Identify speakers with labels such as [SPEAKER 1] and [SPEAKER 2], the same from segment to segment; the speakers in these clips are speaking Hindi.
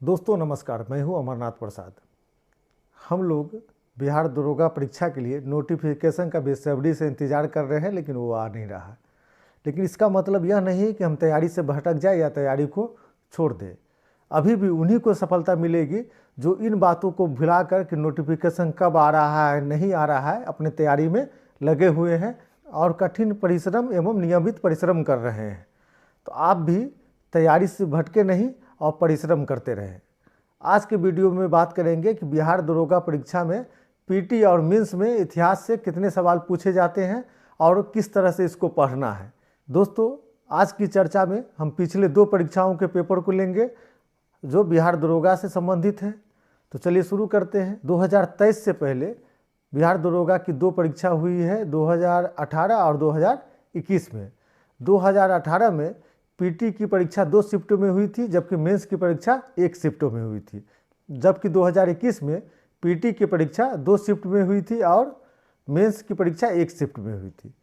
[SPEAKER 1] दोस्तों नमस्कार, मैं हूं अमरनाथ प्रसाद। हम लोग बिहार दरोगा परीक्षा के लिए नोटिफिकेशन का बेसब्री से इंतज़ार कर रहे हैं, लेकिन वो आ नहीं रहा। लेकिन इसका मतलब यह नहीं कि हम तैयारी से भटक जाए या तैयारी को छोड़ दें। अभी भी उन्हीं को सफलता मिलेगी जो इन बातों को भुला कर कि नोटिफिकेशन कब आ रहा है नहीं आ रहा है, अपने तैयारी में लगे हुए हैं और कठिन परिश्रम एवं नियमित परिश्रम कर रहे हैं। तो आप भी तैयारी से भटके नहीं और परिश्रम करते रहें। आज के वीडियो में बात करेंगे कि बिहार दरोगा परीक्षा में पीटी और मेंस में इतिहास से कितने सवाल पूछे जाते हैं और किस तरह से इसको पढ़ना है। दोस्तों, आज की चर्चा में हम पिछले 2 परीक्षाओं के पेपर को लेंगे जो बिहार दरोगा से संबंधित हैं। तो चलिए शुरू करते हैं। 2023 से पहले बिहार दरोगा की 2 परीक्षा हुई है, 2018 और 2021 में। 2018 में पीटी की परीक्षा 2 शिफ्टों में हुई थी, जबकि मेंस की परीक्षा 1 शिफ्टों में हुई थी। जबकि 2021 में पीटी की परीक्षा 2 शिफ्ट में हुई थी और मेंस की परीक्षा 1 शिफ्ट में हुई थी।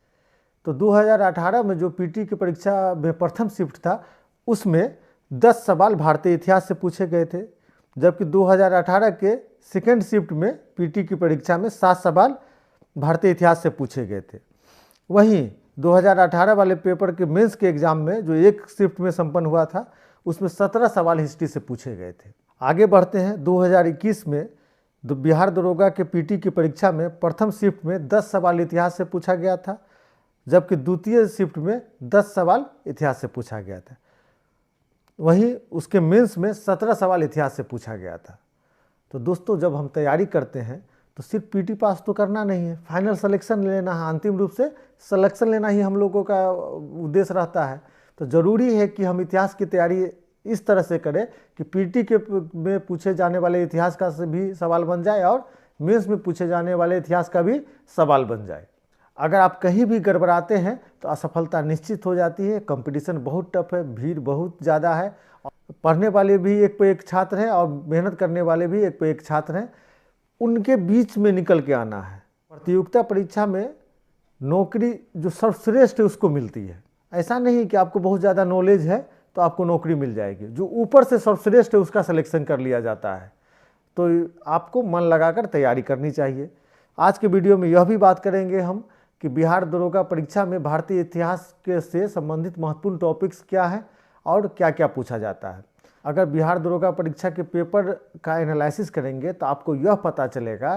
[SPEAKER 1] तो 2018 में जो पीटी की परीक्षा में प्रथम शिफ्ट था, उसमें 10 सवाल भारतीय इतिहास से पूछे गए थे, जबकि 2018 के सेकेंड शिफ्ट में पीटी की परीक्षा में 7 सवाल भारतीय इतिहास से पूछे गए थे। वहीं 2018 वाले पेपर के मेंस के एग्ज़ाम में जो 1 शिफ्ट में संपन्न हुआ था, उसमें 17 सवाल हिस्ट्री से पूछे गए थे। आगे बढ़ते हैं। 2021 में बिहार दरोगा के पीटी की परीक्षा में प्रथम शिफ्ट में 10 सवाल इतिहास से पूछा गया था, जबकि द्वितीय शिफ्ट में 10 सवाल इतिहास से पूछा गया था। वहीं उसके मेंस में 17 सवाल इतिहास से पूछा गया था। तो दोस्तों, जब हम तैयारी करते हैं तो सिर्फ पीटी पास तो करना नहीं है, फाइनल सिलेक्शन लेना है, अंतिम रूप से सिलेक्शन लेना ही हम लोगों का उद्देश्य रहता है। तो ज़रूरी है कि हम इतिहास की तैयारी इस तरह से करें कि पीटी के में पूछे जाने वाले इतिहास का से भी सवाल बन जाए और मेंस में पूछे जाने वाले इतिहास का भी सवाल बन जाए। अगर आप कहीं भी गड़बड़ाते हैं तो असफलता निश्चित हो जाती है। कंपटीशन बहुत टफ है, भीड़ बहुत ज़्यादा है, पढ़ने वाले भी एक पे एक छात्र हैं और मेहनत करने वाले भी एक पे एक छात्र हैं। उनके बीच में निकल के आना है। प्रतियोगिता परीक्षा में नौकरी जो सर्वश्रेष्ठ है उसको मिलती है। ऐसा नहीं कि आपको बहुत ज़्यादा नॉलेज है तो आपको नौकरी मिल जाएगी। जो ऊपर से सर्वश्रेष्ठ है उसका सिलेक्शन कर लिया जाता है। तो आपको मन लगाकर तैयारी करनी चाहिए। आज के वीडियो में यह भी बात करेंगे हम कि बिहार दरोगा परीक्षा में भारतीय इतिहास के से संबंधित महत्वपूर्ण टॉपिक्स क्या है और क्या क्या पूछा जाता है। अगर बिहार दरोगा परीक्षा के पेपर का एनालिसिस करेंगे तो आपको यह पता चलेगा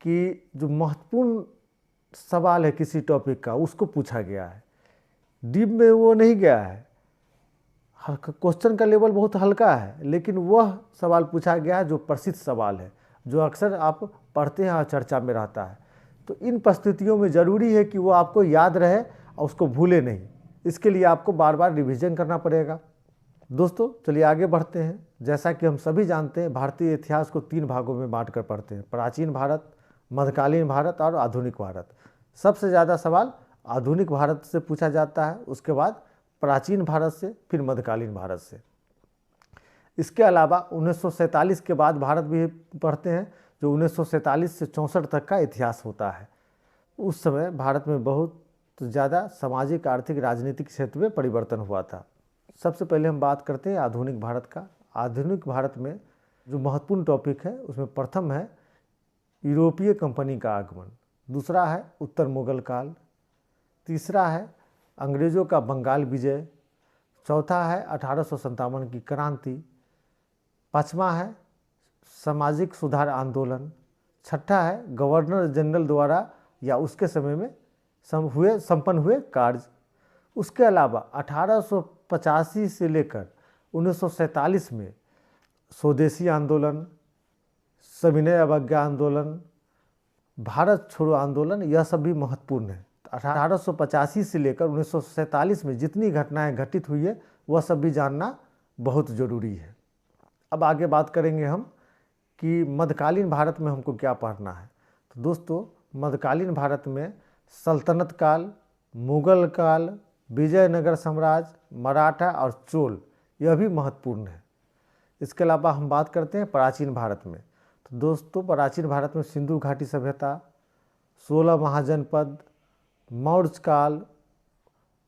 [SPEAKER 1] कि जो महत्वपूर्ण सवाल है किसी टॉपिक का उसको पूछा गया है, डीप में वो नहीं गया है। क्वेश्चन का लेवल बहुत हल्का है, लेकिन वह सवाल पूछा गया है जो प्रसिद्ध सवाल है, जो अक्सर आप पढ़ते हैं और चर्चा में रहता है। तो इन परिस्थितियों में ज़रूरी है कि वो आपको याद रहे और उसको भूले नहीं। इसके लिए आपको बार बार रिवीजन करना पड़ेगा। दोस्तों, चलिए आगे बढ़ते हैं। जैसा कि हम सभी जानते हैं, भारतीय इतिहास को 3 भागों में बांट कर पढ़ते हैं: प्राचीन भारत, मध्यकालीन भारत और आधुनिक भारत। सबसे ज़्यादा सवाल आधुनिक भारत से पूछा जाता है, उसके बाद प्राचीन भारत से, फिर मध्यकालीन भारत से। इसके अलावा 1947 के बाद भारत भी पढ़ते हैं, जो 1947 से 64 तक का इतिहास होता है। उस समय भारत में बहुत ज़्यादा सामाजिक, आर्थिक, राजनीतिक क्षेत्र में परिवर्तन हुआ था। सबसे पहले हम बात करते हैं आधुनिक भारत का। आधुनिक भारत में जो महत्वपूर्ण टॉपिक है उसमें प्रथम है यूरोपीय कंपनी का आगमन, दूसरा है उत्तर मुगल काल, तीसरा है अंग्रेज़ों का बंगाल विजय, चौथा है 1857 की क्रांति, पाँचवा है सामाजिक सुधार आंदोलन, छठा है गवर्नर जनरल द्वारा या उसके समय में संपन्न हुए कार्य। उसके अलावा 1885 से लेकर 1947 में स्वदेशी आंदोलन, सविनय अवज्ञा आंदोलन, भारत छोड़ो आंदोलन, यह सब भी महत्वपूर्ण है। 1885 से लेकर 1947 में जितनी घटनाएं घटित हुई है वह सब भी जानना बहुत ज़रूरी है। अब आगे बात करेंगे हम कि मध्यकालीन भारत में हमको क्या पढ़ना है। तो दोस्तों, मध्यकालीन भारत में सल्तनत काल, मुगल काल, विजयनगर साम्राज्य, मराठा और चोल, यह भी महत्वपूर्ण है। इसके अलावा हम बात करते हैं प्राचीन भारत में। तो दोस्तों, प्राचीन भारत में सिंधु घाटी सभ्यता, 16 महाजनपद, मौर्य काल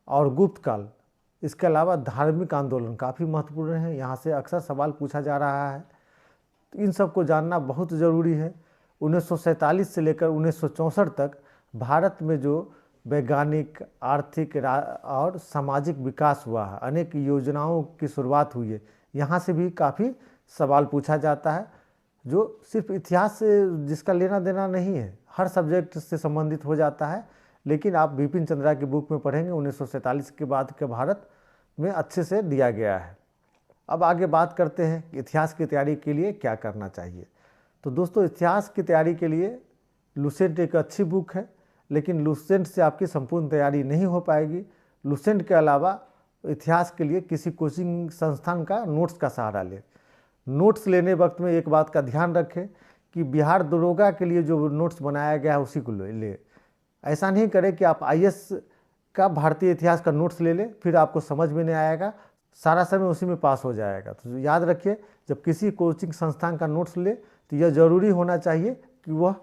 [SPEAKER 1] और गुप्त काल, इसके अलावा धार्मिक आंदोलन काफ़ी महत्वपूर्ण है, यहाँ से अक्सर सवाल पूछा जा रहा है, तो इन सब को जानना बहुत ज़रूरी है। 1947 से लेकर 1964 तक भारत में जो वैज्ञानिक, आर्थिक और सामाजिक विकास हुआ है, अनेक योजनाओं की शुरुआत हुई है, यहाँ से भी काफ़ी सवाल पूछा जाता है, जो सिर्फ इतिहास से जिसका लेना देना नहीं है, हर सब्जेक्ट से संबंधित हो जाता है। लेकिन आप बिपिन चंद्रा की बुक में पढ़ेंगे 1947 के बाद के भारत में अच्छे से दिया गया है। अब आगे बात करते हैं कि इतिहास की तैयारी के लिए क्या करना चाहिए। तो दोस्तों, इतिहास की तैयारी के लिए लुसेंट एक अच्छी बुक है, लेकिन लुसेंट से आपकी संपूर्ण तैयारी नहीं हो पाएगी। लुसेंट के अलावा इतिहास के लिए किसी कोचिंग संस्थान का नोट्स का सहारा लें। नोट्स लेने वक्त में एक बात का ध्यान रखें कि बिहार दरोगा के लिए जो नोट्स बनाया गया है उसी को ले। ऐसा नहीं करें कि आप IAS का भारतीय इतिहास का नोट्स ले लें, फिर आपको समझ में नहीं आएगा, सारा समय उसी में पास हो जाएगा। तो याद रखिए, जब किसी कोचिंग संस्थान का नोट्स ले तो यह जरूरी होना चाहिए कि वह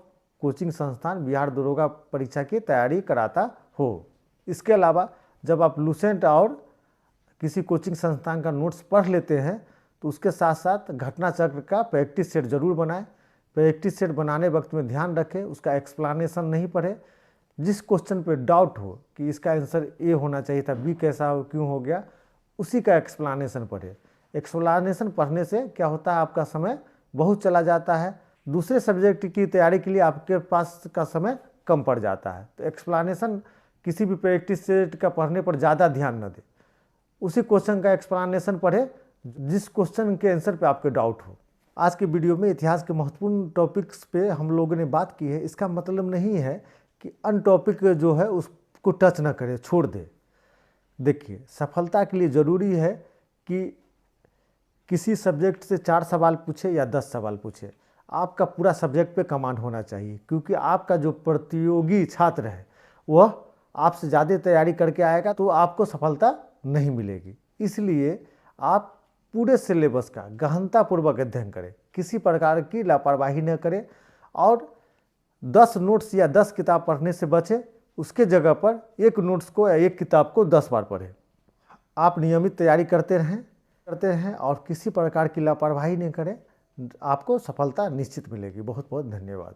[SPEAKER 1] कोचिंग संस्थान बिहार दरोगा परीक्षा की तैयारी कराता हो। इसके अलावा जब आप लुसेंट और किसी कोचिंग संस्थान का नोट्स पढ़ लेते हैं तो उसके साथ साथ घटना चक्र का प्रैक्टिस सेट जरूर बनाएं। प्रैक्टिस सेट बनाने वक्त में ध्यान रखें उसका एक्सप्लेनेशन नहीं पढ़े। जिस क्वेश्चन पे डाउट हो कि इसका आंसर ए होना चाहिए था, बी कैसा हो, क्यों हो गया, उसी का एक्सप्लेनेशन पढ़े। एक्सप्लेनेशन पढ़ने से क्या होता है, आपका समय बहुत चला जाता है, दूसरे सब्जेक्ट की तैयारी के लिए आपके पास का समय कम पड़ जाता है। तो एक्सप्लेनेशन किसी भी प्रैक्टिस सेट का पढ़ने पर ज़्यादा ध्यान न दें, उसी क्वेश्चन का एक्सप्लेनेशन पढ़े जिस क्वेश्चन के आंसर पे आपके डाउट हो। आज के वीडियो में इतिहास के महत्वपूर्ण टॉपिक्स पे हम लोगों ने बात की है। इसका मतलब नहीं है कि अन टॉपिक जो है उसको टच ना करें, छोड़ दे। देखिए, सफलता के लिए ज़रूरी है कि किसी सब्जेक्ट से 4 सवाल पूछे या 10 सवाल पूछे, आपका पूरा सब्जेक्ट पे कमांड होना चाहिए, क्योंकि आपका जो प्रतियोगी छात्र है वह आपसे ज़्यादा तैयारी करके आएगा तो आपको सफलता नहीं मिलेगी। इसलिए आप पूरे सिलेबस का गहनतापूर्वक अध्ययन करें, किसी प्रकार की लापरवाही न करें और 10 नोट्स या 10 किताब पढ़ने से बचें। उसके जगह पर एक नोट्स को या एक किताब को 10 बार पढ़ें। आप नियमित तैयारी करते रहें और किसी प्रकार की लापरवाही नहीं करें, आपको सफलता निश्चित मिलेगी। बहुत बहुत धन्यवाद।